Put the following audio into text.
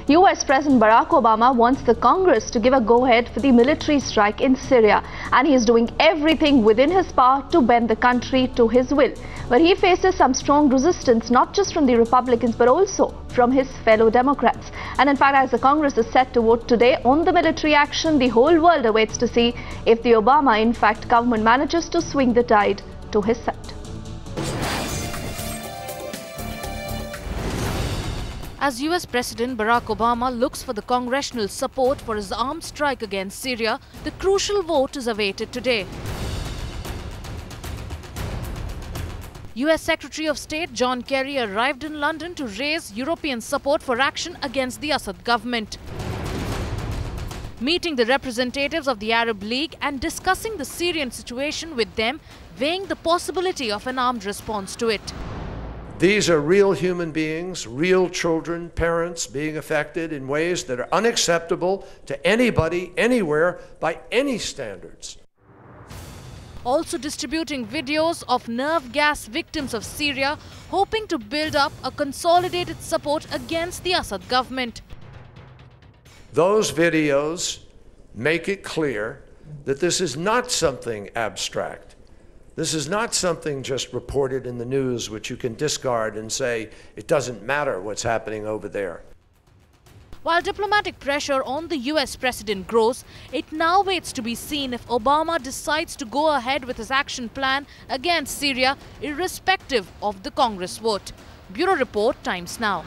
US President Barack Obama wants the Congress to give a go-ahead for the military strike in Syria, and he is doing everything within his power to bend the country to his will. But he faces some strong resistance, not just from the Republicans but also from his fellow Democrats. And in fact, as the Congress is set to vote today on the military action, the whole world awaits to see if the Obama, in fact, government manages to swing the tide to his side. As US President Barack Obama looks for the congressional support for his armed strike against Syria, the crucial vote is awaited today. US Secretary of State John Kerry arrived in London to raise European support for action against the Assad government, meeting the representatives of the Arab League and discussing the Syrian situation with them, weighing the possibility of an armed response to it. These are real human beings, real children, parents being affected in ways that are unacceptable to anybody, anywhere, by any standards. Also distributing videos of nerve gas victims of Syria, hoping to build up a consolidated support against the Assad government. Those videos make it clear that this is not something abstract. This is not something just reported in the news which you can discard and say it doesn't matter what's happening over there. While diplomatic pressure on the US president grows, it now waits to be seen if Obama decides to go ahead with his action plan against Syria, irrespective of the Congress vote. Bureau Report, Times Now.